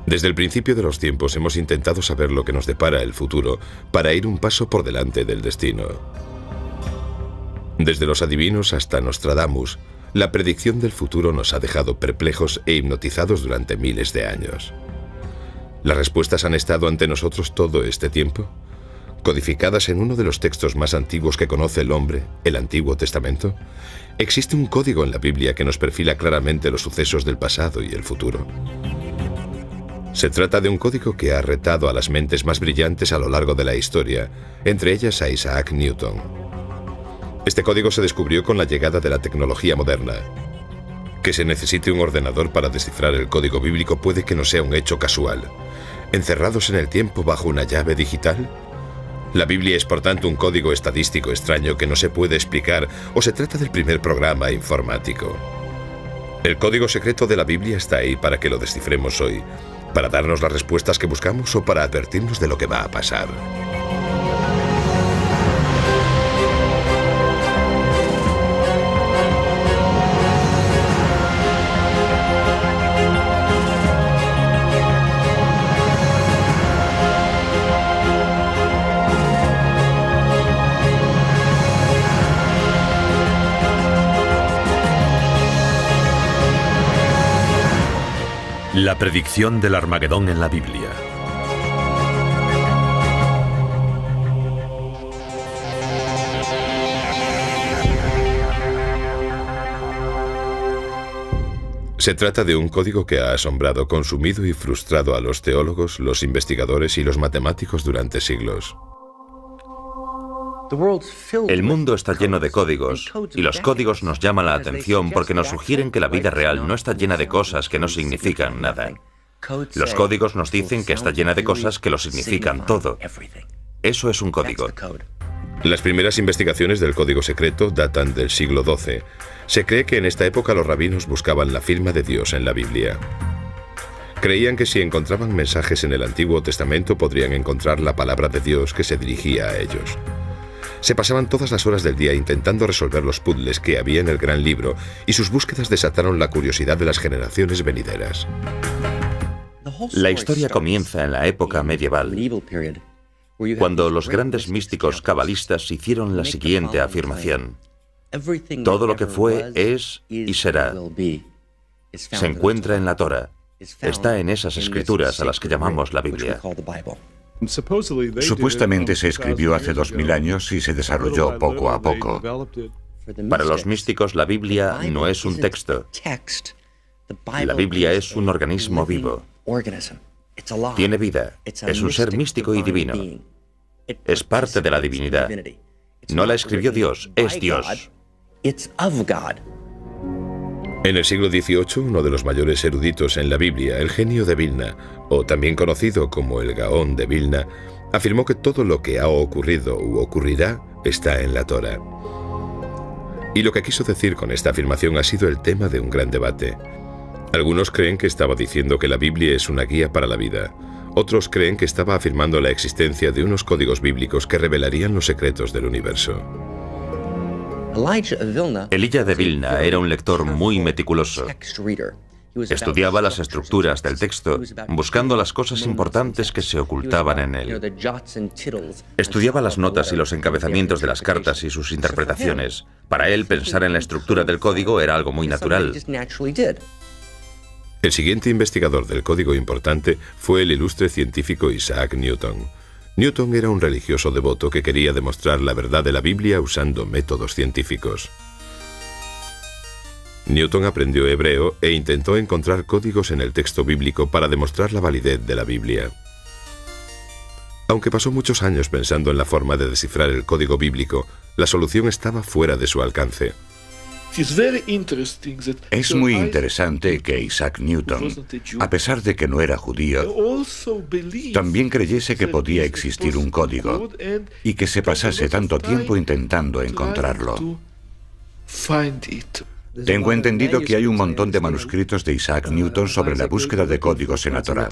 Desde el principio de los tiempos hemos intentado saber lo que nos depara el futuro para ir un paso por delante del destino. Desde los adivinos hasta Nostradamus, la predicción del futuro nos ha dejado perplejos e hipnotizados durante miles de años. ¿Las respuestas han estado ante nosotros todo este tiempo? Codificadas en uno de los textos más antiguos que conoce el hombre, el Antiguo Testamento, existe un código en la Biblia que nos perfila claramente los sucesos del pasado y el futuro. Se trata de un código que ha retado a las mentes más brillantes a lo largo de la historia, entre ellas a Isaac Newton. Este código se descubrió con la llegada de la tecnología moderna. Que se necesite un ordenador para descifrar el código bíblico puede que no sea un hecho casual. ¿Encerrados en el tiempo bajo una llave digital? La Biblia es por tanto un código estadístico extraño que no se puede explicar, o se trata del primer programa informático. El código secreto de la Biblia está ahí para que lo descifremos hoy, para darnos las respuestas que buscamos o para advertirnos de lo que va a pasar. La predicción del Armagedón en la Biblia. Se trata de un código que ha asombrado, consumido y frustrado a los teólogos, los investigadores y los matemáticos durante siglos. El mundo está lleno de códigos, y los códigos nos llaman la atención porque nos sugieren que la vida real no está llena de cosas que no significan nada. Los códigos nos dicen que está llena de cosas que lo significan todo. Eso es un código. Las primeras investigaciones del código secreto datan del siglo XII. Se cree que en esta época los rabinos buscaban la firma de Dios en la Biblia. Creían que si encontraban mensajes en el Antiguo Testamento podrían encontrar la palabra de Dios que se dirigía a ellos. Se pasaban todas las horas del día intentando resolver los puzzles que había en el gran libro, y sus búsquedas desataron la curiosidad de las generaciones venideras. La historia comienza en la época medieval, cuando los grandes místicos cabalistas hicieron la siguiente afirmación: todo lo que fue, es y será. Se encuentra en la Torá. Está en esas escrituras a las que llamamos la Biblia. Supuestamente se escribió hace 2000 años y se desarrolló poco a poco. Para los místicos, la Biblia no es un texto. La Biblia es un organismo vivo. Tiene vida. Es un ser místico y divino. Es parte de la divinidad. No la escribió Dios, es Dios. En el siglo XVIII, uno de los mayores eruditos en la Biblia, el genio de Vilna, o también conocido como el Gaón de Vilna, afirmó que todo lo que ha ocurrido u ocurrirá está en la Torá. Y lo que quiso decir con esta afirmación ha sido el tema de un gran debate. Algunos creen que estaba diciendo que la Biblia es una guía para la vida. Otros creen que estaba afirmando la existencia de unos códigos bíblicos que revelarían los secretos del universo. Elijah de Vilna era un lector muy meticuloso. Estudiaba las estructuras del texto, buscando las cosas importantes que se ocultaban en él. Estudiaba las notas y los encabezamientos de las cartas y sus interpretaciones. Para él, pensar en la estructura del código era algo muy natural. El siguiente investigador del código importante fue el ilustre científico Isaac Newton. Newton era un religioso devoto que quería demostrar la verdad de la Biblia usando métodos científicos. Newton aprendió hebreo e intentó encontrar códigos en el texto bíblico para demostrar la validez de la Biblia. Aunque pasó muchos años pensando en la forma de descifrar el código bíblico, la solución estaba fuera de su alcance. Es muy interesante que Isaac Newton, a pesar de que no era judío, también creyese que podía existir un código y que se pasase tanto tiempo intentando encontrarlo. Tengo entendido que hay un montón de manuscritos de Isaac Newton sobre la búsqueda de códigos en la Torá.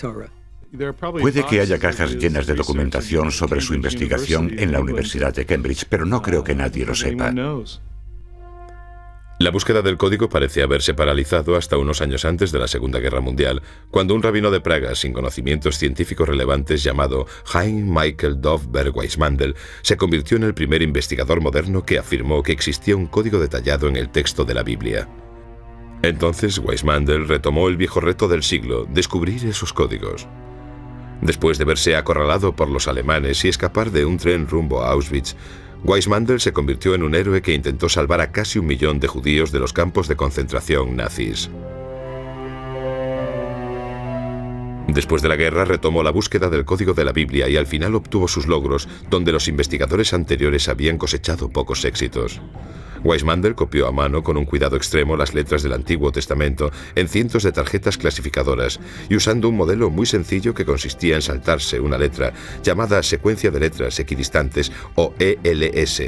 Puede que haya cajas llenas de documentación sobre su investigación en la Universidad de Cambridge, pero no creo que nadie lo sepa. La búsqueda del código parece haberse paralizado hasta unos años antes de la Segunda Guerra Mundial, cuando un rabino de Praga sin conocimientos científicos relevantes llamado Hein Michael Dovberg Weissmandl se convirtió en el primer investigador moderno que afirmó que existía un código detallado en el texto de la Biblia. Entonces Weissmandl retomó el viejo reto del siglo, descubrir esos códigos. Después de verse acorralado por los alemanes y escapar de un tren rumbo a Auschwitz, Weissmandl se convirtió en un héroe que intentó salvar a casi 1 millón de judíos de los campos de concentración nazis. Después de la guerra retomó la búsqueda del código de la Biblia y al final obtuvo sus logros, donde los investigadores anteriores habían cosechado pocos éxitos. Weissmandl copió a mano con un cuidado extremo las letras del Antiguo Testamento en cientos de tarjetas clasificadoras y usando un modelo muy sencillo que consistía en saltarse una letra, llamada secuencia de letras equidistantes o ELS,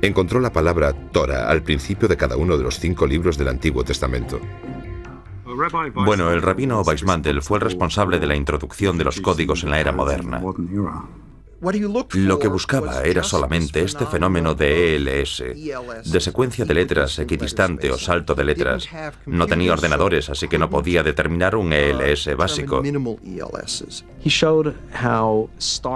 encontró la palabra Torah al principio de cada uno de los 5 libros del Antiguo Testamento. Bueno, el rabino Weissmandl fue el responsable de la introducción de los códigos en la era moderna. Lo que buscaba era solamente este fenómeno de ELS, de secuencia de letras equidistante o salto de letras. No tenía ordenadores, así que no podía determinar un ELS básico.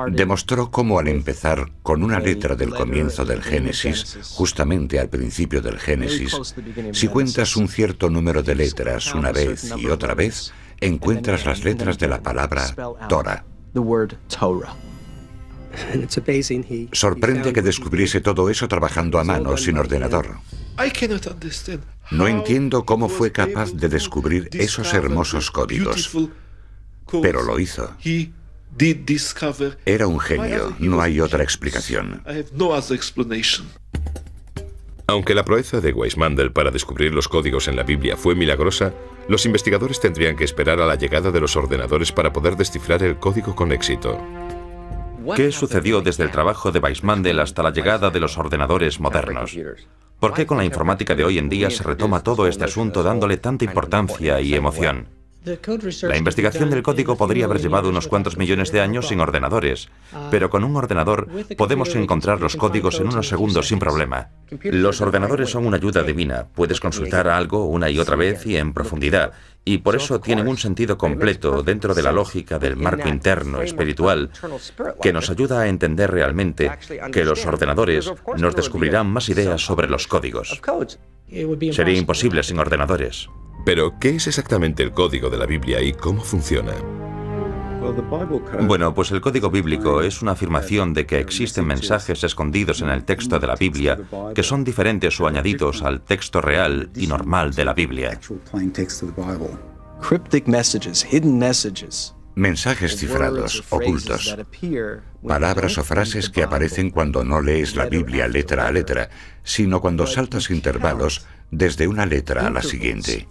Demostró cómo al empezar con una letra del comienzo del Génesis, justamente al principio del Génesis, si cuentas un cierto número de letras una vez y otra vez, encuentras las letras de la palabra Torah. Sorprende que descubriese todo eso trabajando a mano, sin ordenador. No entiendo cómo fue capaz de descubrir esos hermosos códigos, pero lo hizo. Era un genio, no hay otra explicación. Aunque la proeza de Weissmandl para descubrir los códigos en la Biblia fue milagrosa, los investigadores tendrían que esperar a la llegada de los ordenadores para poder descifrar el código con éxito. ¿Qué sucedió desde el trabajo de Weissmandl hasta la llegada de los ordenadores modernos? ¿Por qué con la informática de hoy en día se retoma todo este asunto dándole tanta importancia y emoción? La investigación del código podría haber llevado unos cuantos millones de años sin ordenadores, pero con un ordenador podemos encontrar los códigos en unos segundos sin problema. Los ordenadores son una ayuda divina, puedes consultar algo una y otra vez y en profundidad, y por eso tienen un sentido completo dentro de la lógica del marco interno espiritual que nos ayuda a entender realmente que los ordenadores nos descubrirán más ideas sobre los códigos. Sería imposible sin ordenadores. Pero, ¿qué es exactamente el código de la Biblia y cómo funciona? Bueno, pues el código bíblico es una afirmación de que existen mensajes escondidos en el texto de la Biblia que son diferentes o añadidos al texto real y normal de la Biblia. Mensajes cifrados, ocultos. Palabras o frases que aparecen cuando no lees la Biblia letra a letra, sino cuando saltas intervalos desde una letra a la siguiente.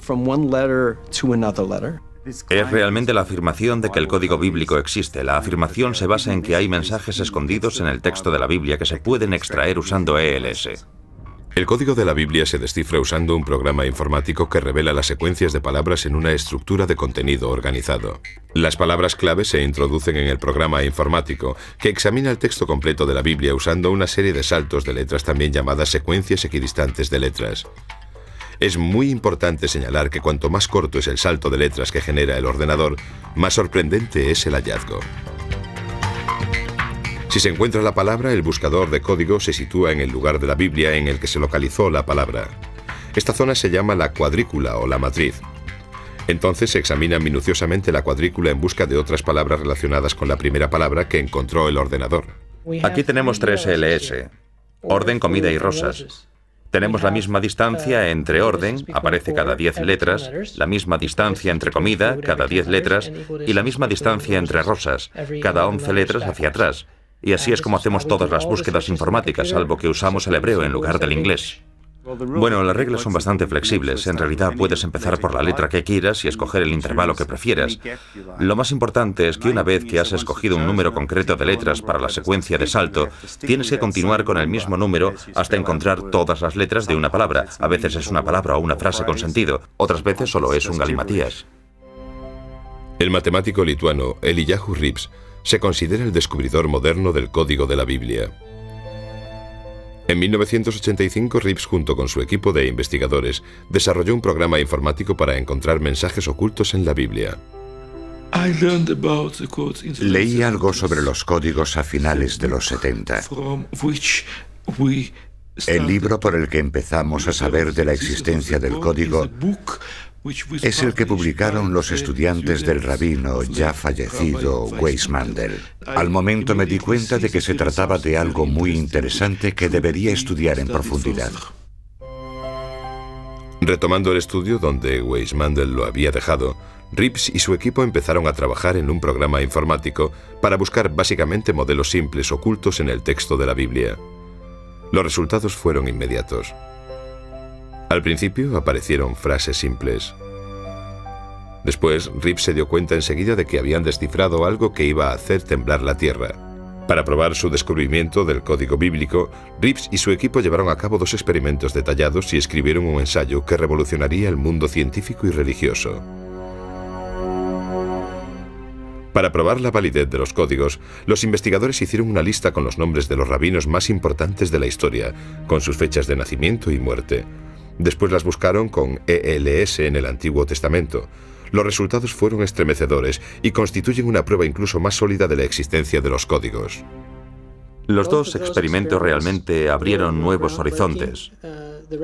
Es realmente la afirmación de que el código bíblico existe. La afirmación se basa en que hay mensajes escondidos en el texto de la Biblia que se pueden extraer usando ELS. El código de la Biblia se descifra usando un programa informático que revela las secuencias de palabras en una estructura de contenido organizado. Las palabras clave se introducen en el programa informático, que examina el texto completo de la Biblia usando una serie de saltos de letras también llamadas secuencias equidistantes de letras. Es muy importante señalar que cuanto más corto es el salto de letras que genera el ordenador, más sorprendente es el hallazgo. Si se encuentra la palabra, el buscador de código se sitúa en el lugar de la Biblia en el que se localizó la palabra. Esta zona se llama la cuadrícula o la matriz. Entonces se examina minuciosamente la cuadrícula en busca de otras palabras relacionadas con la primera palabra que encontró el ordenador. Aquí tenemos 3 ELS: orden, comida y rosas. Tenemos la misma distancia entre orden, aparece cada 10 letras, la misma distancia entre comida, cada 10 letras, y la misma distancia entre rosas, cada 11 letras hacia atrás. Y así es como hacemos todas las búsquedas informáticas, salvo que usamos el hebreo en lugar del inglés. Bueno, las reglas son bastante flexibles. En realidad puedes empezar por la letra que quieras y escoger el intervalo que prefieras. Lo más importante es que una vez que has escogido un número concreto de letras para la secuencia de salto, tienes que continuar con el mismo número hasta encontrar todas las letras de una palabra. A veces es una palabra o una frase con sentido, otras veces solo es un galimatías. El matemático lituano Eliyahu Rips se considera el descubridor moderno del código de la Biblia. En 1985, Reeves, junto con su equipo de investigadores, desarrolló un programa informático para encontrar mensajes ocultos en la Biblia. Leí algo sobre los códigos a finales de los 70. El libro por el que empezamos a saber de la existencia del código es el que publicaron los estudiantes del rabino ya fallecido Weizmantel. Al momento me di cuenta de que se trataba de algo muy interesante que debería estudiar en profundidad. Retomando el estudio donde Weizmantel lo había dejado, Reeves y su equipo empezaron a trabajar en un programa informático para buscar básicamente modelos simples ocultos en el texto de la Biblia. Los resultados fueron inmediatos. Al principio aparecieron frases simples. Después, Reeves se dio cuenta enseguida de que habían descifrado algo que iba a hacer temblar la tierra. Para probar su descubrimiento del código bíblico, Reeves y su equipo llevaron a cabo 2 experimentos detallados y escribieron un ensayo que revolucionaría el mundo científico y religioso. Para probar la validez de los códigos, los investigadores hicieron una lista con los nombres de los rabinos más importantes de la historia, con sus fechas de nacimiento y muerte. Después las buscaron con ELS en el Antiguo Testamento. Los resultados fueron estremecedores y constituyen una prueba incluso más sólida de la existencia de los códigos. Los 2 experimentos realmente abrieron nuevos horizontes.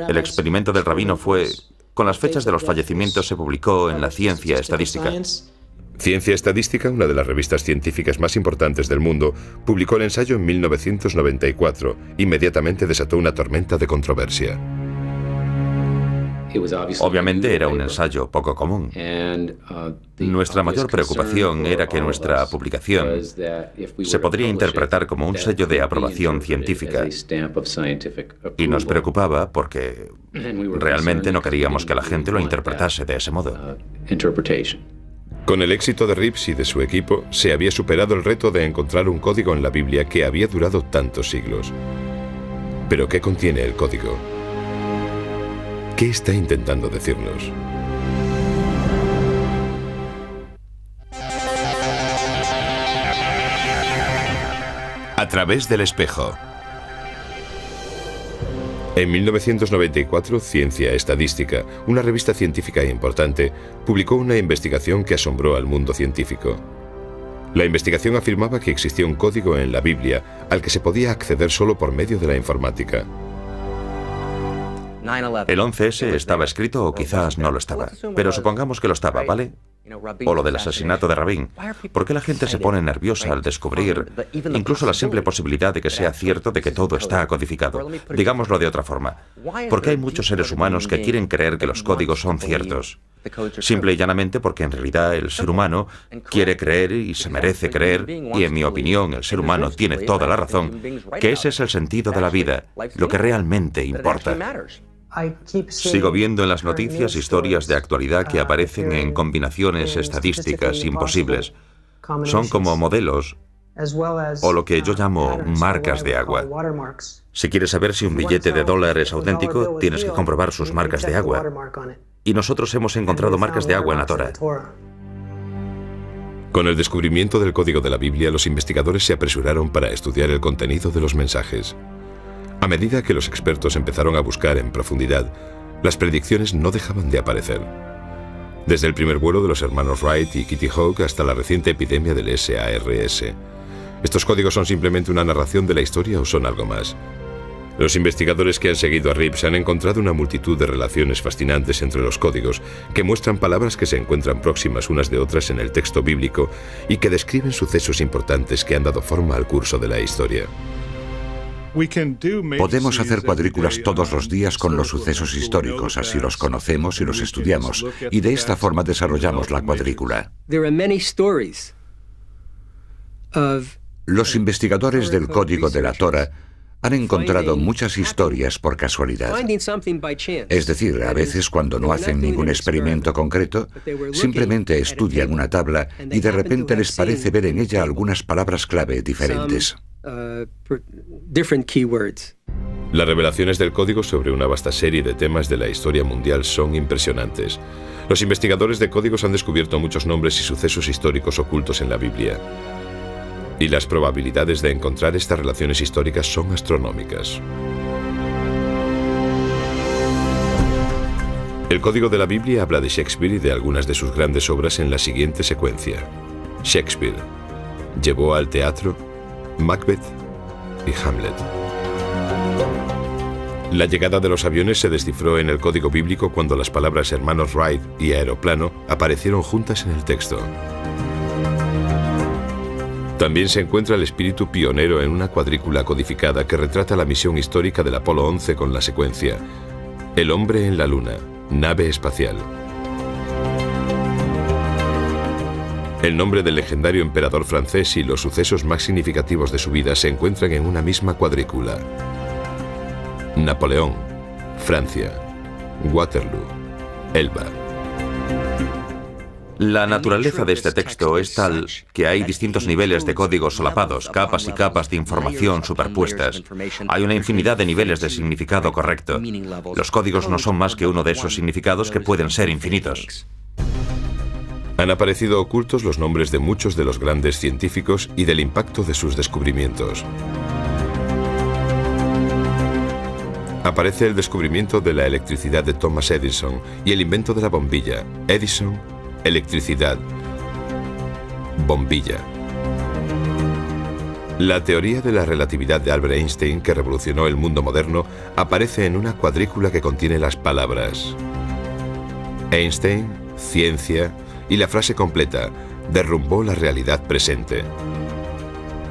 El experimento del rabino fue... Con las fechas de los fallecimientos se publicó en la Ciencia Estadística. Ciencia Estadística, una de las revistas científicas más importantes del mundo, publicó el ensayo en 1994. Inmediatamente desató una tormenta de controversia. Obviamente era un ensayo poco común. Nuestra mayor preocupación era que nuestra publicación se podría interpretar como un sello de aprobación científica. Y nos preocupaba porque realmente no queríamos que la gente lo interpretase de ese modo. Con el éxito de Reeves y de su equipo, se había superado el reto de encontrar un código en la Biblia que había durado tantos siglos. ¿Pero qué contiene el código? ¿Qué está intentando decirnos? A través del espejo. En 1994, Ciencia Estadística, una revista científica importante, publicó una investigación que asombró al mundo científico. La investigación afirmaba que existía un código en la Biblia al que se podía acceder solo por medio de la informática. El 11S estaba escrito o quizás no lo estaba, pero supongamos que lo estaba, ¿vale? O lo del asesinato de Rabin. ¿Por qué la gente se pone nerviosa al descubrir incluso la simple posibilidad de que sea cierto de que todo está codificado? Digámoslo de otra forma. ¿Por qué hay muchos seres humanos que quieren creer que los códigos son ciertos? Simple y llanamente porque en realidad el ser humano quiere creer y se merece creer, y en mi opinión el ser humano tiene toda la razón, que ese es el sentido de la vida, lo que realmente importa. Sigo viendo en las noticias historias de actualidad que aparecen en combinaciones estadísticas imposibles. Son como modelos o lo que yo llamo marcas de agua. Si quieres saber si un billete de $1 es auténtico, tienes que comprobar sus marcas de agua. Y nosotros hemos encontrado marcas de agua en la Torá. Con el descubrimiento del código de la Biblia, los investigadores se apresuraron para estudiar el contenido de los mensajes. A medida que los expertos empezaron a buscar en profundidad, las predicciones no dejaban de aparecer. Desde el primer vuelo de los hermanos Wright y Kitty Hawk hasta la reciente epidemia del SARS. ¿Estos códigos son simplemente una narración de la historia o son algo más? Los investigadores que han seguido a Reeves han encontrado una multitud de relaciones fascinantes entre los códigos que muestran palabras que se encuentran próximas unas de otras en el texto bíblico y que describen sucesos importantes que han dado forma al curso de la historia. Podemos hacer cuadrículas todos los días con los sucesos históricos, así los conocemos y los estudiamos, y de esta forma desarrollamos la cuadrícula. Los investigadores del código de la Torá han encontrado muchas historias por casualidad. Es decir, a veces cuando no hacen ningún experimento concreto, simplemente estudian una tabla y de repente les parece ver en ella algunas palabras clave diferentes. Las revelaciones del código sobre una vasta serie de temas de la historia mundial son impresionantes. Los investigadores de códigos han descubierto muchos nombres y sucesos históricos ocultos en la Biblia. Y las probabilidades de encontrar estas relaciones históricas son astronómicas. El código de la Biblia habla de Shakespeare y de algunas de sus grandes obras en la siguiente secuencia. Shakespeare llevó al teatro Macbeth y Hamlet. La llegada de los aviones se descifró en el código bíblico cuando las palabras hermanos Wright y aeroplano aparecieron juntas en el texto. También se encuentra el espíritu pionero en una cuadrícula codificada que retrata la misión histórica del Apolo 11 con la secuencia: el hombre en la luna, nave espacial. El nombre del legendario emperador francés y los sucesos más significativos de su vida se encuentran en una misma cuadrícula: Napoleón, Francia, Waterloo, Elba. La naturaleza de este texto es tal que hay distintos niveles de códigos solapados, capas y capas de información superpuestas. Hay una infinidad de niveles de significado correcto. Los códigos no son más que uno de esos significados que pueden ser infinitos. Han aparecido ocultos los nombres de muchos de los grandes científicos y del impacto de sus descubrimientos. Aparece el descubrimiento de la electricidad de Thomas Edison y el invento de la bombilla. Edison, electricidad, bombilla. La teoría de la relatividad de Albert Einstein, que revolucionó el mundo moderno, aparece en una cuadrícula que contiene las palabras Einstein, ciencia y la frase completa: derrumbó la realidad presente.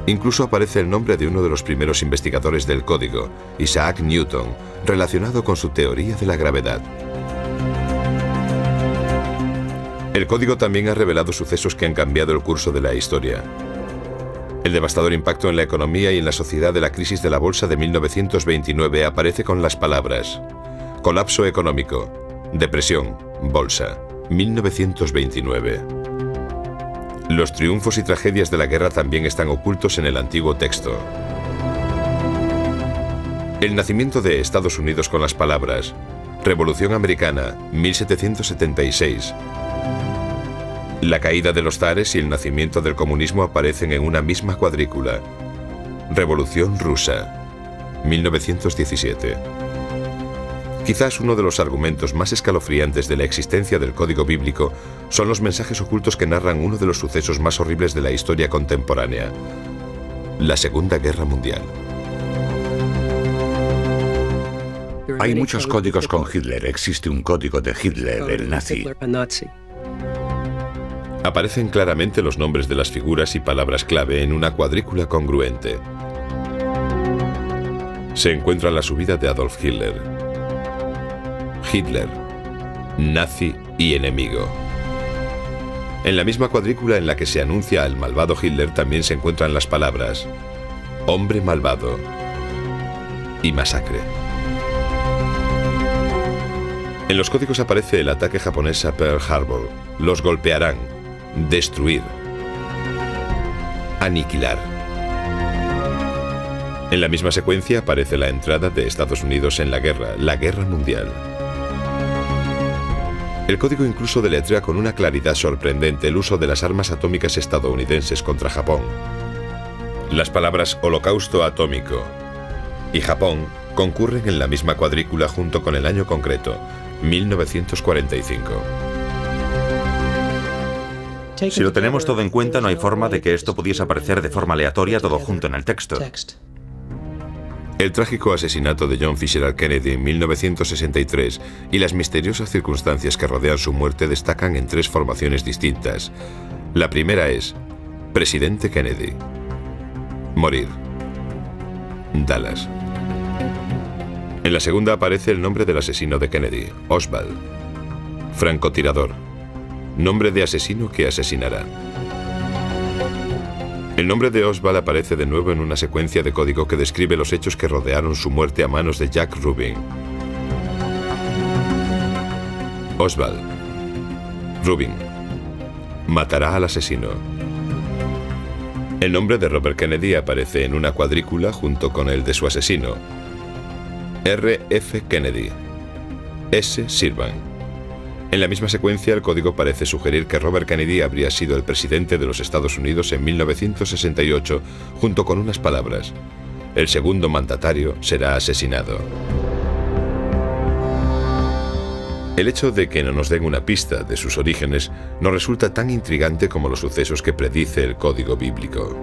Incluso aparece el nombre de uno de los primeros investigadores del código, Isaac Newton, relacionado con su teoría de la gravedad. El código también ha revelado sucesos que han cambiado el curso de la historia. El devastador impacto en la economía y en la sociedad de la crisis de la bolsa de 1929 aparece con las palabras: colapso económico, depresión, bolsa, 1929. Los triunfos y tragedias de la guerra también están ocultos en el antiguo texto. El nacimiento de Estados Unidos con las palabras Revolución Americana, 1776. La caída de los zares y el nacimiento del comunismo aparecen en una misma cuadrícula. Revolución Rusa, 1917. Quizás uno de los argumentos más escalofriantes de la existencia del código bíblico son los mensajes ocultos que narran uno de los sucesos más horribles de la historia contemporánea: la Segunda Guerra Mundial. Hay muchos códigos con Hitler. Existe un código de Hitler, el nazi. Aparecen claramente los nombres de las figuras y palabras clave en una cuadrícula congruente. Se encuentra la subida de Adolf Hitler. Hitler, nazi y enemigo. En la misma cuadrícula en la que se anuncia al malvado Hitler también se encuentran las palabras hombre malvado y masacre. En los códigos aparece el ataque japonés a Pearl Harbor. Los golpearán, destruir, aniquilar. En la misma secuencia aparece la entrada de Estados Unidos en la Guerra Mundial. El código incluso deletrea con una claridad sorprendente el uso de las armas atómicas estadounidenses contra Japón. Las palabras holocausto atómico y Japón concurren en la misma cuadrícula junto con el año concreto, 1945. Si lo tenemos todo en cuenta, no hay forma de que esto pudiese aparecer de forma aleatoria todo junto en el texto. El trágico asesinato de John Fitzgerald Kennedy en 1963 y las misteriosas circunstancias que rodean su muerte destacan en tres formaciones distintas. La primera es Presidente Kennedy. Morir. Dallas. En la segunda aparece el nombre del asesino de Kennedy, Oswald. Francotirador. Nombre de asesino que asesinará. El nombre de Oswald aparece de nuevo en una secuencia de código que describe los hechos que rodearon su muerte a manos de Jack Rubin. Oswald. Rubin. Matará al asesino. El nombre de Robert Kennedy aparece en una cuadrícula junto con el de su asesino. R.F. Kennedy. S. Sirvan. En la misma secuencia, el código parece sugerir que Robert Kennedy habría sido el presidente de los Estados Unidos en 1968, junto con unas palabras: el segundo mandatario será asesinado. El hecho de que no nos den una pista de sus orígenes nos resulta tan intrigante como los sucesos que predice el código bíblico.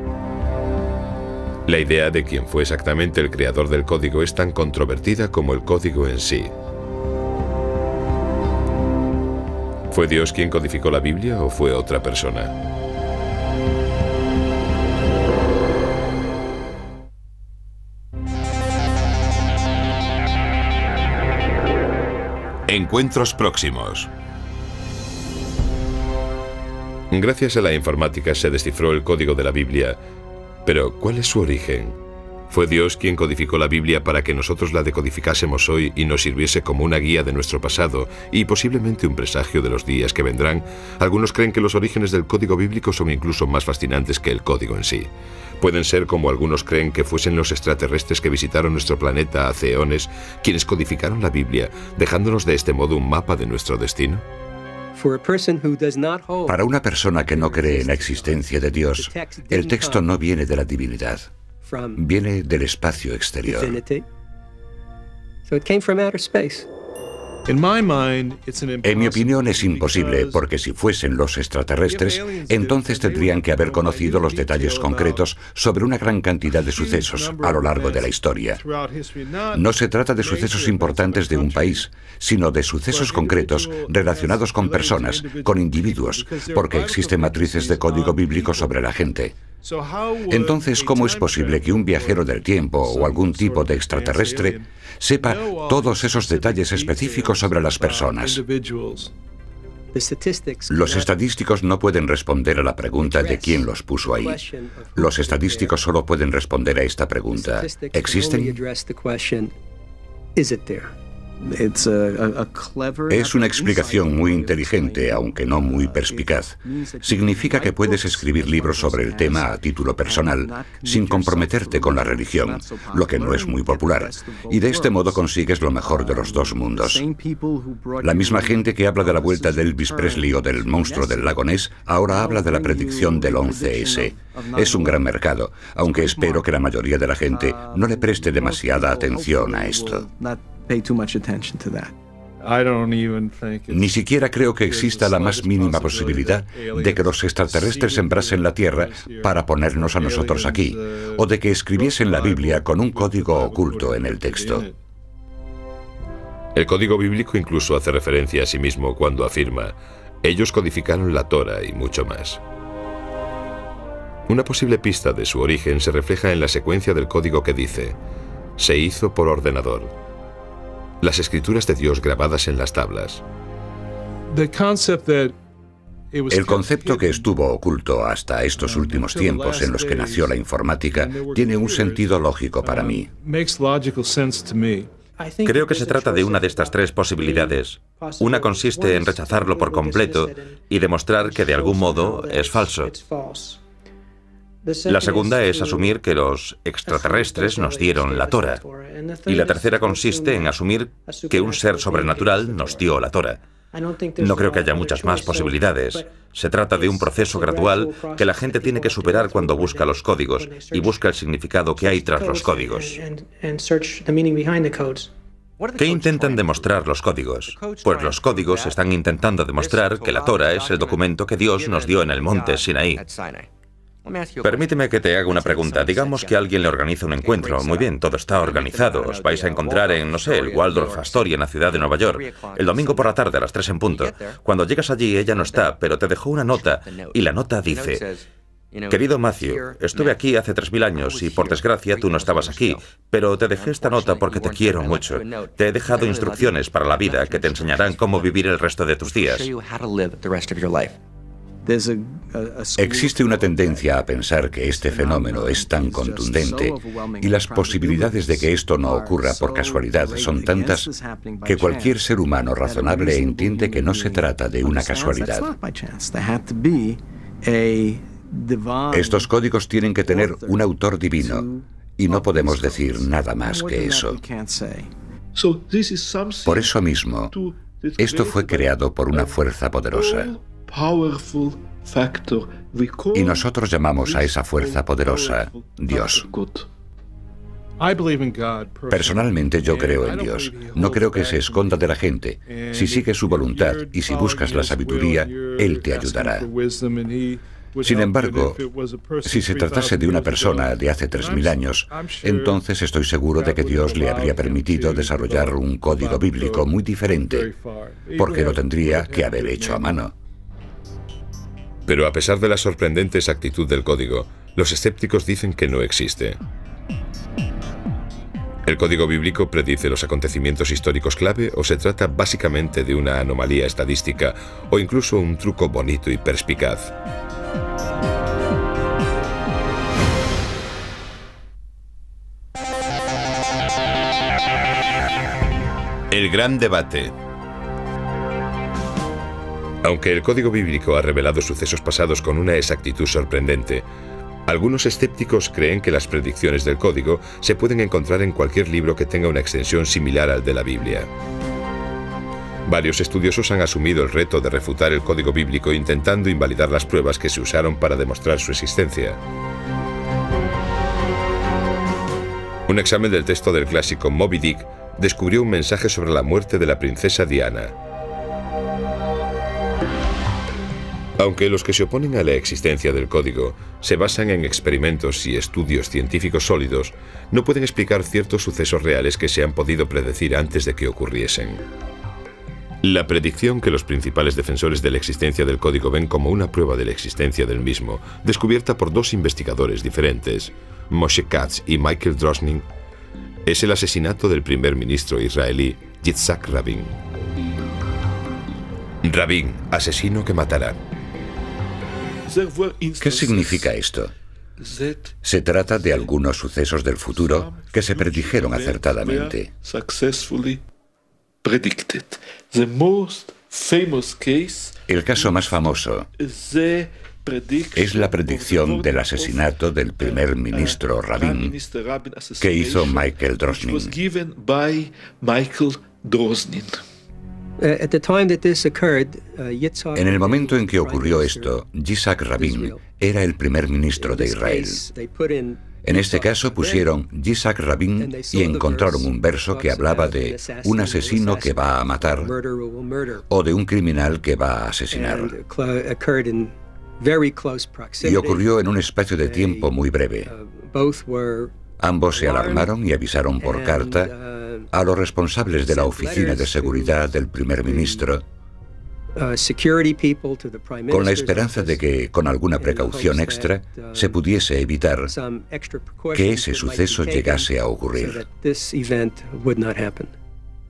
La idea de quién fue exactamente el creador del código es tan controvertida como el código en sí. ¿Fue Dios quien codificó la Biblia o fue otra persona? Encuentros próximos. Gracias a la informática se descifró el código de la Biblia, pero ¿cuál es su origen? ¿Fue Dios quien codificó la Biblia para que nosotros la decodificásemos hoy y nos sirviese como una guía de nuestro pasado y posiblemente un presagio de los días que vendrán? Algunos creen que los orígenes del código bíblico son incluso más fascinantes que el código en sí. Pueden ser como algunos creen que fuesen los extraterrestres que visitaron nuestro planeta hace eones quienes codificaron la Biblia, dejándonos de este modo un mapa de nuestro destino. Para una persona que no cree en la existencia de Dios, el texto no viene de la divinidad, viene del espacio exterior. En mi opinión es imposible, porque si fuesen los extraterrestres, entonces tendrían que haber conocido los detalles concretos sobre una gran cantidad de sucesos a lo largo de la historia. No se trata de sucesos importantes de un país, sino de sucesos concretos relacionados con personas, con individuos, porque existen matrices de código bíblico sobre la gente. Entonces, ¿cómo es posible que un viajero del tiempo o algún tipo de extraterrestre sepa todos esos detalles específicos sobre las personas? Los estadísticos no pueden responder a la pregunta de quién los puso ahí. Los estadísticos solo pueden responder a esta pregunta: ¿existen? Es una explicación muy inteligente, aunque no muy perspicaz. Significa que puedes escribir libros sobre el tema a título personal, sin comprometerte con la religión, lo que no es muy popular, y de este modo consigues lo mejor de los dos mundos. La misma gente que habla de la vuelta de Elvis Presley o del monstruo del lago Ness, ahora habla de la predicción del 11S. Es un gran mercado, aunque espero que la mayoría de la gente no le preste demasiada atención a esto. Ni siquiera creo que exista la más mínima posibilidad de que los extraterrestres sembrasen la Tierra para ponernos a nosotros aquí, o de que escribiesen la Biblia con un código oculto en el texto. El código bíblico incluso hace referencia a sí mismo cuando afirma: ellos codificaron la Torá y mucho más. Una posible pista de su origen se refleja en la secuencia del código que dice: se hizo por ordenador. Las escrituras de Dios grabadas en las tablas. El concepto que estuvo oculto hasta estos últimos tiempos en los que nació la informática tiene un sentido lógico para mí. Creo que se trata de una de estas tres posibilidades. Una consiste en rechazarlo por completo y demostrar que de algún modo es falso. La segunda es asumir que los extraterrestres nos dieron la Torá. Y la tercera consiste en asumir que un ser sobrenatural nos dio la Torá. No creo que haya muchas más posibilidades. Se trata de un proceso gradual que la gente tiene que superar cuando busca los códigos y busca el significado que hay tras los códigos. ¿Qué intentan demostrar los códigos? Pues los códigos están intentando demostrar que la Torá es el documento que Dios nos dio en el monte Sinaí. Permíteme que te haga una pregunta. Digamos que alguien le organiza un encuentro. Muy bien, todo está organizado. Os vais a encontrar en, no sé, el Waldorf Astoria en la ciudad de Nueva York, el domingo por la tarde a las 3 en punto. Cuando llegas allí, ella no está, pero te dejó una nota, y la nota dice: querido Matthew, estuve aquí hace 3000 años y por desgracia tú no estabas aquí, pero te dejé esta nota porque te quiero mucho. Te he dejado instrucciones para la vida que te enseñarán cómo vivir el resto de tus días. Existe una tendencia a pensar que este fenómeno es tan contundente y las posibilidades de que esto no ocurra por casualidad son tantas que cualquier ser humano razonable entiende que no se trata de una casualidad. Estos códigos tienen que tener un autor divino y no podemos decir nada más que eso. Por eso mismo, esto fue creado por una fuerza poderosa. Y nosotros llamamos a esa fuerza poderosa Dios. Personalmente yo creo en Dios. No creo que se esconda de la gente. Si sigues su voluntad y si buscas la sabiduría, Él te ayudará. Sin embargo, si se tratase de una persona de hace 3000 años, entonces estoy seguro de que Dios le habría permitido desarrollar un código bíblico muy diferente, porque lo tendría que haber hecho a mano. Pero a pesar de la sorprendente exactitud del código, los escépticos dicen que no existe. ¿El código bíblico predice los acontecimientos históricos clave o se trata básicamente de una anomalía estadística o incluso un truco bonito y perspicaz? El gran debate. Aunque el código bíblico ha revelado sucesos pasados con una exactitud sorprendente, algunos escépticos creen que las predicciones del código se pueden encontrar en cualquier libro que tenga una extensión similar al de la Biblia. Varios estudiosos han asumido el reto de refutar el código bíblico intentando invalidar las pruebas que se usaron para demostrar su existencia. Un examen del texto del clásico Moby Dick descubrió un mensaje sobre la muerte de la princesa Diana. Aunque los que se oponen a la existencia del código se basan en experimentos y estudios científicos sólidos, no pueden explicar ciertos sucesos reales que se han podido predecir antes de que ocurriesen. La predicción que los principales defensores de la existencia del código ven como una prueba de la existencia del mismo, descubierta por dos investigadores diferentes, Moshe Katz y Michael Drosnin, es el asesinato del primer ministro israelí Yitzhak Rabin. Rabin, asesino que matará. ¿Qué significa esto? Se trata de algunos sucesos del futuro que se predijeron acertadamente. El caso más famoso es la predicción del asesinato del primer ministro Rabin que hizo Michael Drosnin. En el momento en que ocurrió esto, Yitzhak Rabin era el primer ministro de Israel. En este caso pusieron Yitzhak Rabin y encontraron un verso que hablaba de un asesino que va a matar o de un criminal que va a asesinar. Y ocurrió en un espacio de tiempo muy breve. Ambos se alarmaron y avisaron por carta a los responsables de la oficina de seguridad del primer ministro, con la esperanza de que, con alguna precaución extra, se pudiese evitar que ese suceso llegase a ocurrir.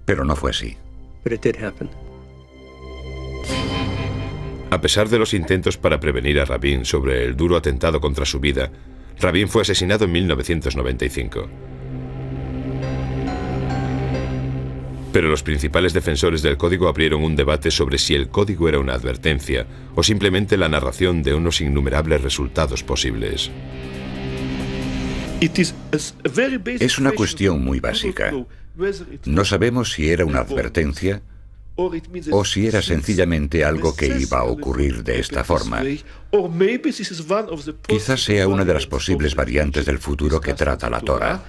Pero no fue así. A pesar de los intentos para prevenir a Rabin sobre el duro atentado contra su vida, Rabin fue asesinado en 1995. Pero los principales defensores del código abrieron un debate sobre si el código era una advertencia o simplemente la narración de unos innumerables resultados posibles. Es una cuestión muy básica. No sabemos si era una advertencia o si era sencillamente algo que iba a ocurrir de esta forma. Quizás sea una de las posibles variantes del futuro que trata la Torá.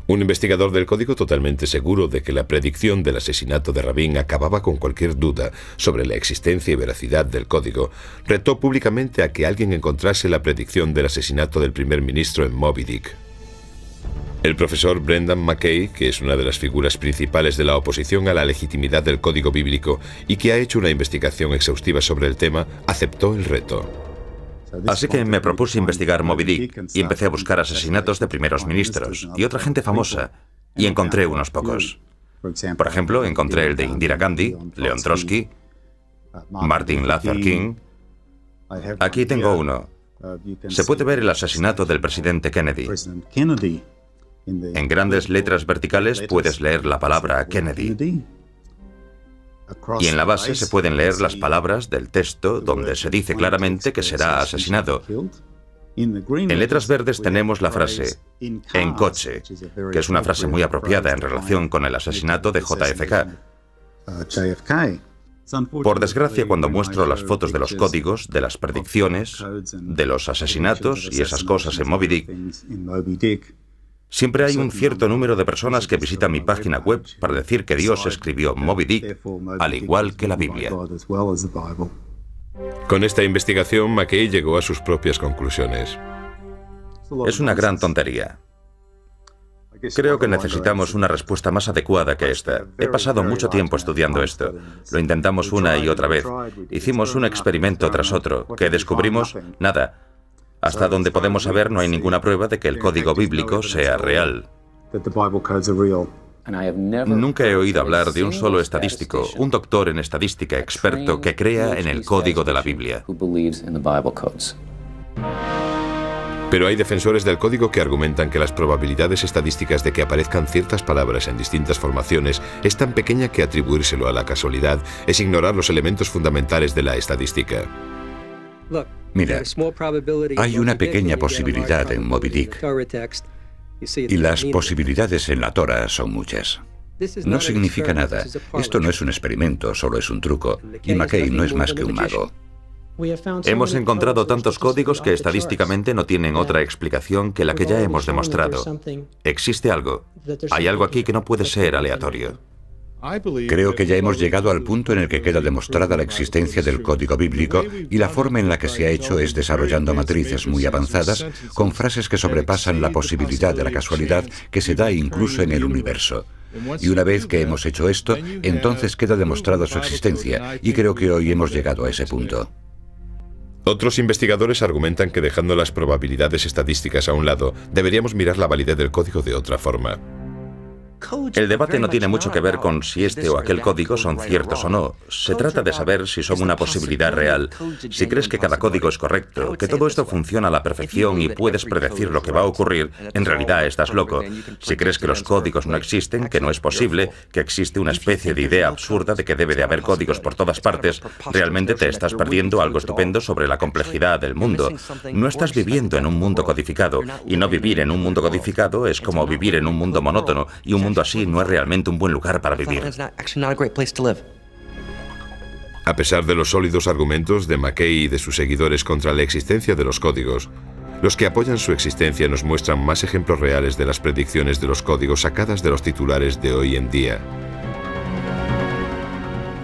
Un investigador del código totalmente seguro de que la predicción del asesinato de Rabin acababa con cualquier duda sobre la existencia y veracidad del código, retó públicamente a que alguien encontrase la predicción del asesinato del primer ministro en Moby Dick. El profesor Brendan McKay, que es una de las figuras principales de la oposición a la legitimidad del código bíblico y que ha hecho una investigación exhaustiva sobre el tema, aceptó el reto. Así que me propuse investigar Moby Dick y empecé a buscar asesinatos de primeros ministros y otra gente famosa, y encontré unos pocos. Por ejemplo, encontré el de Indira Gandhi, Leon Trotsky, Martin Luther King. Aquí tengo uno. Se puede ver el asesinato del presidente Kennedy. En grandes letras verticales puedes leer la palabra Kennedy. Y en la base se pueden leer las palabras del texto donde se dice claramente que será asesinado. En letras verdes tenemos la frase en coche, que es una frase muy apropiada en relación con el asesinato de JFK. Por desgracia, cuando muestro las fotos de los códigos, de las predicciones, de los asesinatos y esas cosas en Moby Dick, Siempre hay un cierto número de personas que visitan mi página web para decir que Dios escribió Moby Dick, al igual que la Biblia. Con esta investigación, McKay llegó a sus propias conclusiones. Es una gran tontería. Creo que necesitamos una respuesta más adecuada que esta. He pasado mucho tiempo estudiando esto. Lo intentamos una y otra vez. Hicimos un experimento tras otro. ¿Qué descubrimos? Nada. Hasta donde podemos saber, no hay ninguna prueba de que el código bíblico sea real. Nunca he oído hablar de un solo estadístico, un doctor en estadística experto que crea en el código de la Biblia. Pero hay defensores del código que argumentan que las probabilidades estadísticas de que aparezcan ciertas palabras en distintas formaciones es tan pequeña que atribuírselo a la casualidad es ignorar los elementos fundamentales de la estadística. Mira, hay una pequeña posibilidad en Moby Dick, y las posibilidades en la Torah son muchas. No significa nada. Esto no es un experimento, solo es un truco, y McKay no es más que un mago. Hemos encontrado tantos códigos que estadísticamente no tienen otra explicación que la que ya hemos demostrado. Existe algo. Hay algo aquí que no puede ser aleatorio. Creo que ya hemos llegado al punto en el que queda demostrada la existencia del código bíblico y la forma en la que se ha hecho es desarrollando matrices muy avanzadas con frases que sobrepasan la posibilidad de la casualidad que se da incluso en el universo. Y una vez que hemos hecho esto, entonces queda demostrada su existencia y creo que hoy hemos llegado a ese punto. Otros investigadores argumentan que dejando las probabilidades estadísticas a un lado, deberíamos mirar la validez del código de otra forma. El debate no tiene mucho que ver con si este o aquel código son ciertos o no. Se trata de saber si son una posibilidad real, si crees que cada código es correcto, que todo esto funciona a la perfección y puedes predecir lo que va a ocurrir, en realidad estás loco. Si crees que los códigos no existen, que no es posible, que existe una especie de idea absurda de que debe de haber códigos por todas partes, realmente te estás perdiendo algo estupendo sobre la complejidad del mundo. No estás viviendo en un mundo codificado, y no vivir en un mundo codificado es como vivir en un mundo monótono, y un mundo así no es realmente un buen lugar para vivir. A pesar de los sólidos argumentos de McKay y de sus seguidores contra la existencia de los códigos, los que apoyan su existencia nos muestran más ejemplos reales de las predicciones de los códigos sacadas de los titulares de hoy en día.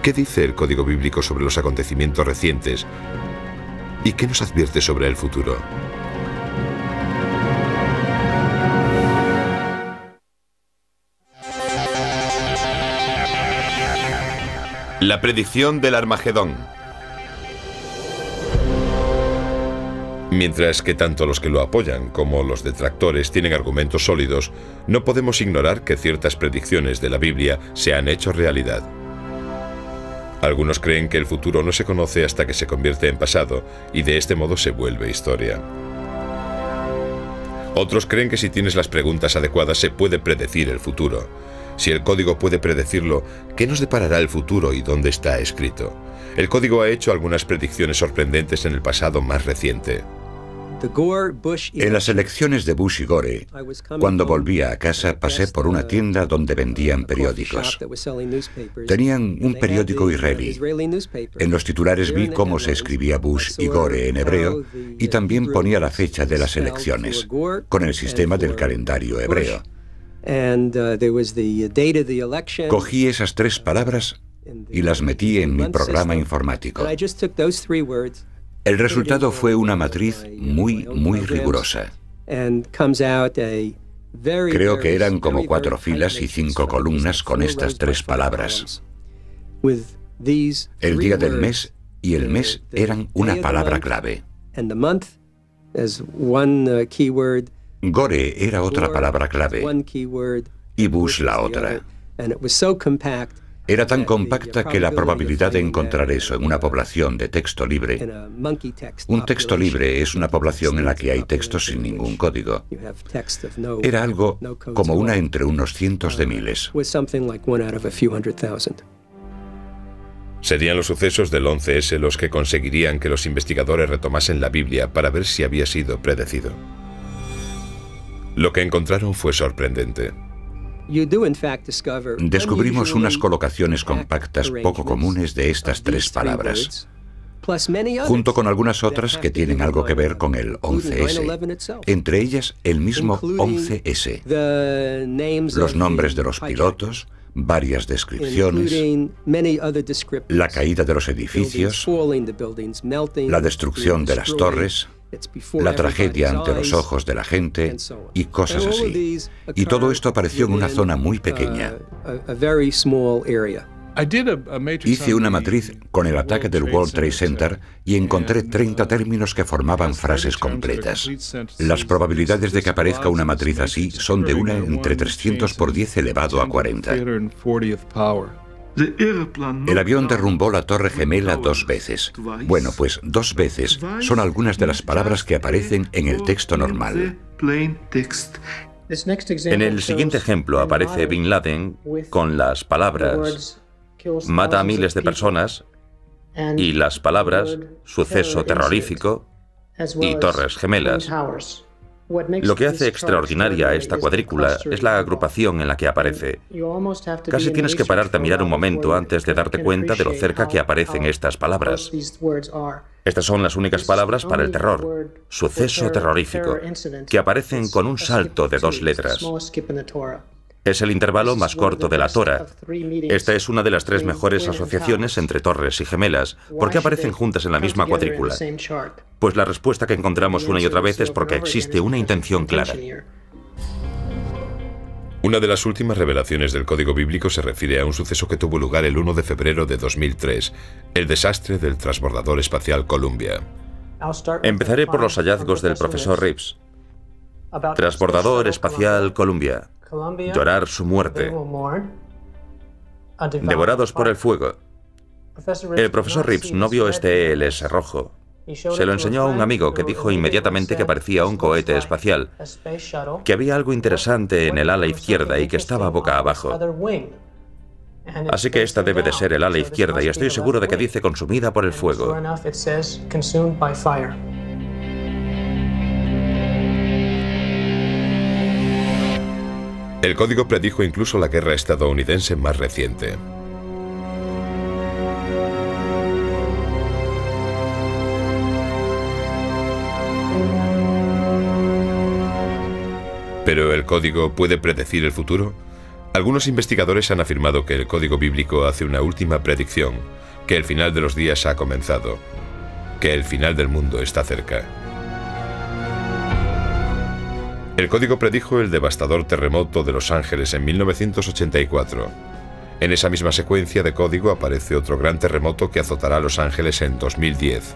¿Qué dice el código bíblico sobre los acontecimientos recientes? ¿Y qué nos advierte sobre el futuro? La predicción del Armagedón. Mientras que tanto los que lo apoyan como los detractores tienen argumentos sólidos, no podemos ignorar que ciertas predicciones de la Biblia se han hecho realidad. Algunos creen que el futuro no se conoce hasta que se convierte en pasado y de este modo se vuelve historia. Otros creen que si tienes las preguntas adecuadas se puede predecir el futuro. Si el código puede predecirlo, ¿qué nos deparará el futuro y dónde está escrito? El código ha hecho algunas predicciones sorprendentes en el pasado más reciente. En las elecciones de Bush y Gore, cuando volvía a casa, pasé por una tienda donde vendían periódicos. Tenían un periódico israelí. En los titulares vi cómo se escribía Bush y Gore en hebreo y también ponía la fecha de las elecciones, con el sistema del calendario hebreo. Cogí esas tres palabras y las metí en mi programa informático. El resultado fue una matriz muy rigurosa. Creo que eran como 4 filas y 5 columnas con estas tres palabras. El día del mes y el mes eran una palabra clave. Gore era otra palabra clave y Bush la otra. Era tan compacta que la probabilidad de encontrar eso en una población de texto libre. Un texto libre es una población en la que hay textos sin ningún código. Era algo como una entre unos cientos de miles. Serían los sucesos del 11S los que conseguirían que los investigadores retomasen la Biblia para ver si había sido predecido. Lo que encontraron fue sorprendente. Descubrimos unas colocaciones compactas poco comunes de estas tres palabras. junto con algunas otras que tienen algo que ver con el 11S, entre ellas el mismo 11S, los nombres de los pilotos, varias descripciones, la caída de los edificios, la destrucción de las torres, la tragedia ante los ojos de la gente y cosas así. Y todo esto apareció en una zona muy pequeña. Hice una matriz con el ataque del World Trade Center y encontré 30 términos que formaban frases completas. Las probabilidades de que aparezca una matriz así son de 1 entre 300 por 10 elevado a 40. El avión derrumbó la Torre Gemela 2 veces. Bueno, pues 2 veces son algunas de las palabras que aparecen en el texto normal. En el siguiente ejemplo aparece Bin Laden con las palabras mata a miles de personas y las palabras suceso terrorífico y Torres Gemelas. Lo que hace extraordinaria a esta cuadrícula es la agrupación en la que aparece. Casi tienes que pararte a mirar un momento antes de darte cuenta de lo cerca que aparecen estas palabras. Estas son las únicas palabras para el terror, suceso terrorífico, que aparecen con un salto de 2 letras. Es el intervalo más corto de la Torah. Esta es una de las 3 mejores asociaciones entre torres y gemelas. ¿Por qué aparecen juntas en la misma cuadrícula? Pues la respuesta que encontramos una y otra vez es porque existe una intención clara. Una de las últimas revelaciones del Código Bíblico se refiere a un suceso que tuvo lugar el 1 de febrero de 2003, el desastre del transbordador espacial Columbia. Empezaré por los hallazgos del profesor Reeves. Transbordador espacial Columbia. Llorar su muerte. Devorados por el fuego. El profesor Reeves no vio este ELS rojo. Se lo enseñó a un amigo que dijo inmediatamente que parecía un cohete espacial, que había algo interesante en el ala izquierda y que estaba boca abajo. Así que esta debe de ser el ala izquierda y estoy seguro de que dice consumida por el fuego. El código predijo incluso la guerra estadounidense más reciente. ¿Pero el código puede predecir el futuro? Algunos investigadores han afirmado que el código bíblico hace una última predicción, que el final de los días ha comenzado, que el final del mundo está cerca. El código predijo el devastador terremoto de Los Ángeles en 1984. En esa misma secuencia de código aparece otro gran terremoto que azotará a Los Ángeles en 2010.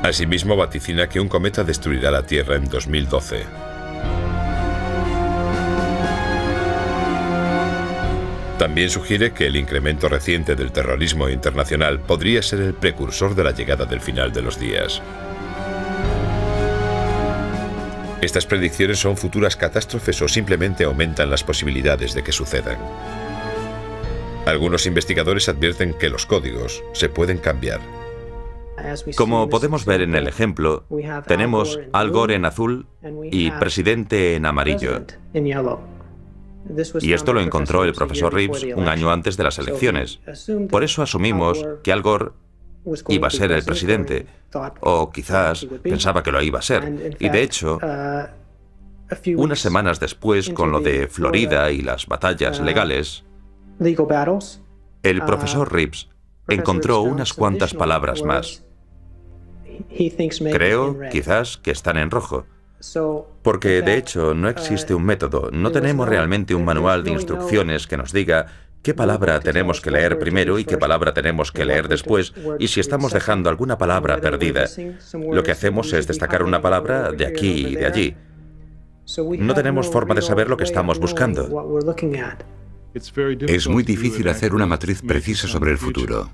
Asimismo, vaticina que un cometa destruirá la Tierra en 2012. También sugiere que el incremento reciente del terrorismo internacional podría ser el precursor de la llegada del final de los días. ¿Estas predicciones son futuras catástrofes o simplemente aumentan las posibilidades de que sucedan? Algunos investigadores advierten que los códigos se pueden cambiar. Como podemos ver en el ejemplo, tenemos Al Gore en azul y presidente en amarillo. Y esto lo encontró el profesor Reeves un año antes de las elecciones. Por eso asumimos que Al Gore iba a ser el presidente, o quizás pensaba que lo iba a ser. Y de hecho, unas semanas después, con lo de Florida y las batallas legales, el profesor Reeves encontró unas cuantas palabras más. Creo, quizás, que están en rojo. Porque, de hecho, no existe un método, no tenemos realmente un manual de instrucciones que nos diga qué palabra tenemos que leer primero y qué palabra tenemos que leer después, y si estamos dejando alguna palabra perdida. Lo que hacemos es destacar una palabra de aquí y de allí. No tenemos forma de saber lo que estamos buscando. Es muy difícil hacer una matriz precisa sobre el futuro.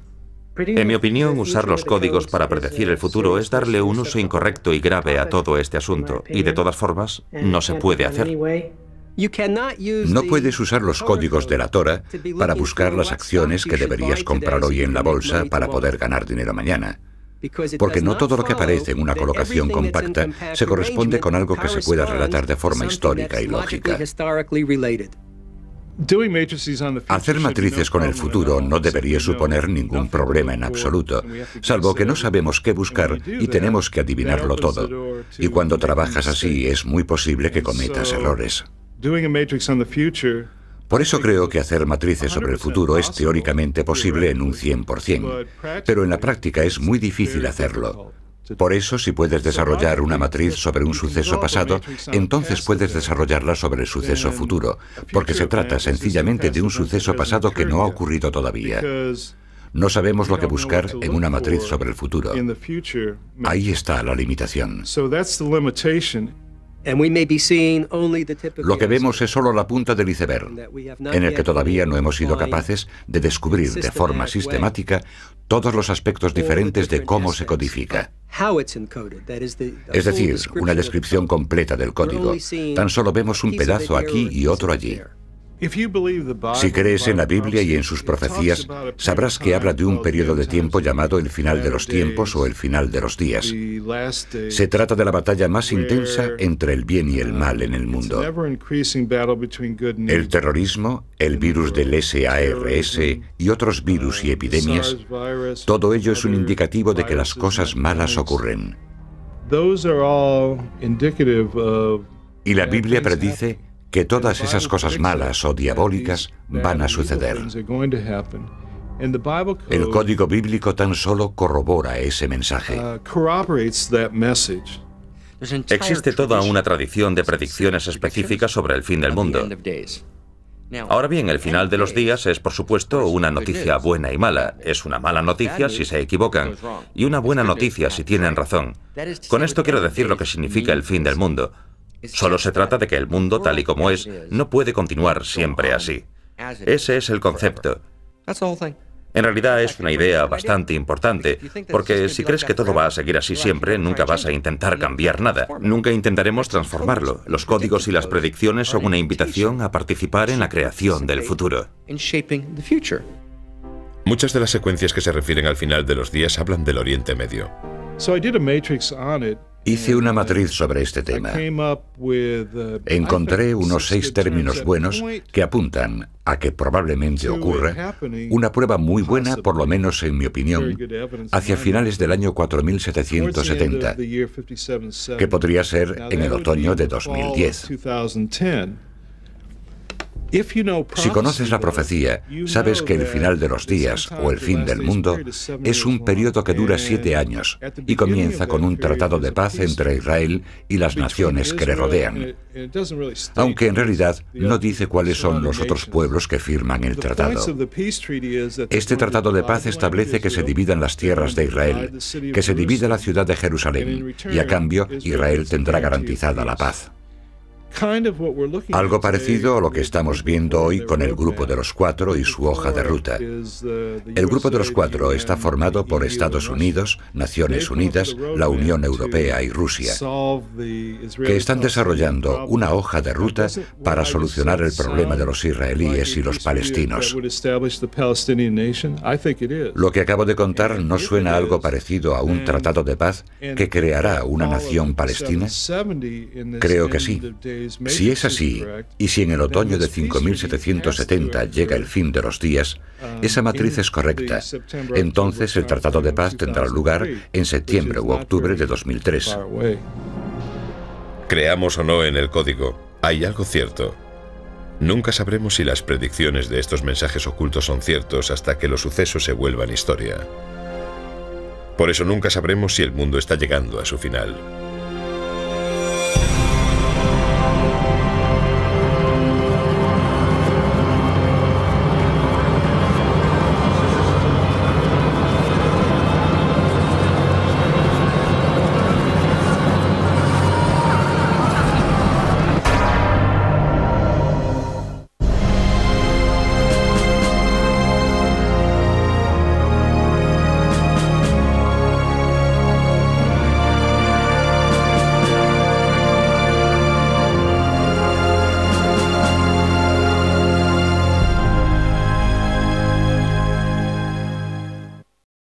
En mi opinión, usar los códigos para predecir el futuro es darle un uso incorrecto y grave a todo este asunto, y de todas formas, no se puede hacer. No puedes usar los códigos de la Torah para buscar las acciones que deberías comprar hoy en la bolsa para poder ganar dinero mañana. Porque no todo lo que aparece en una colocación compacta se corresponde con algo que se pueda relatar de forma histórica y lógica. Hacer matrices con el futuro no debería suponer ningún problema en absoluto, salvo que no sabemos qué buscar y tenemos que adivinarlo todo. Y cuando trabajas así es muy posible que cometas errores. Por eso creo que hacer matrices sobre el futuro es teóricamente posible en un 100%, pero en la práctica es muy difícil hacerlo. Por eso, si puedes desarrollar una matriz sobre un suceso pasado, entonces puedes desarrollarla sobre el suceso futuro, porque se trata sencillamente de un suceso pasado que no ha ocurrido todavía. No sabemos lo que buscar en una matriz sobre el futuro. Ahí está la limitación. Lo que vemos es solo la punta del iceberg, en el que todavía no hemos sido capaces de descubrir de forma sistemática todos los aspectos diferentes de cómo se codifica. Es decir, una descripción completa del código. Tan solo vemos un pedazo aquí y otro allí. Si crees en la Biblia y en sus profecías, sabrás que habla de un periodo de tiempo llamado el final de los tiempos o el final de los días. Se trata de la batalla más intensa entre el bien y el mal en el mundo. El terrorismo, el virus del SARS y otros virus y epidemias, todo ello es un indicativo de que las cosas malas ocurren. Y la Biblia predice que todas esas cosas malas o diabólicas van a suceder. El código bíblico tan solo corrobora ese mensaje. Existe toda una tradición de predicciones específicas sobre el fin del mundo. Ahora bien, el final de los días es, por supuesto, una noticia buena y mala. Es una mala noticia si se equivocan y una buena noticia si tienen razón. Con esto quiero decir lo que significa el fin del mundo. Solo se trata de que el mundo, tal y como es, no puede continuar siempre así. Ese es el concepto. En realidad es una idea bastante importante, porque si crees que todo va a seguir así siempre, nunca vas a intentar cambiar nada. Nunca intentaremos transformarlo. Los códigos y las predicciones son una invitación a participar en la creación del futuro. Muchas de las secuencias que se refieren al final de los días hablan del Oriente Medio. Hice una matriz sobre este tema. Encontré unos 6 términos buenos que apuntan a que probablemente ocurra una prueba muy buena, por lo menos en mi opinión, hacia finales del año 4770, que podría ser en el otoño de 2010. Si conoces la profecía, sabes que el final de los días o el fin del mundo es un periodo que dura 7 años y comienza con un tratado de paz entre Israel y las naciones que le rodean, aunque en realidad no dice cuáles son los otros pueblos que firman el tratado. Este tratado de paz establece que se dividan las tierras de Israel, que se divida la ciudad de Jerusalén y a cambio Israel tendrá garantizada la paz. Algo parecido a lo que estamos viendo hoy con el Grupo de los Cuatro y su hoja de ruta. El Grupo de los Cuatro está formado por Estados Unidos, Naciones Unidas, la Unión Europea y Rusia, que están desarrollando una hoja de ruta para solucionar el problema de los israelíes y los palestinos. Lo que acabo de contar no suena algo parecido a un tratado de paz que creará una nación palestina. Creo que sí. Si es así, y si en el otoño de 5770 llega el fin de los días, esa matriz es correcta. Entonces el Tratado de Paz tendrá lugar en septiembre u octubre de 2003. Creamos o no en el código, hay algo cierto. Nunca sabremos si las predicciones de estos mensajes ocultos son ciertos hasta que los sucesos se vuelvan historia. Por eso nunca sabremos si el mundo está llegando a su final.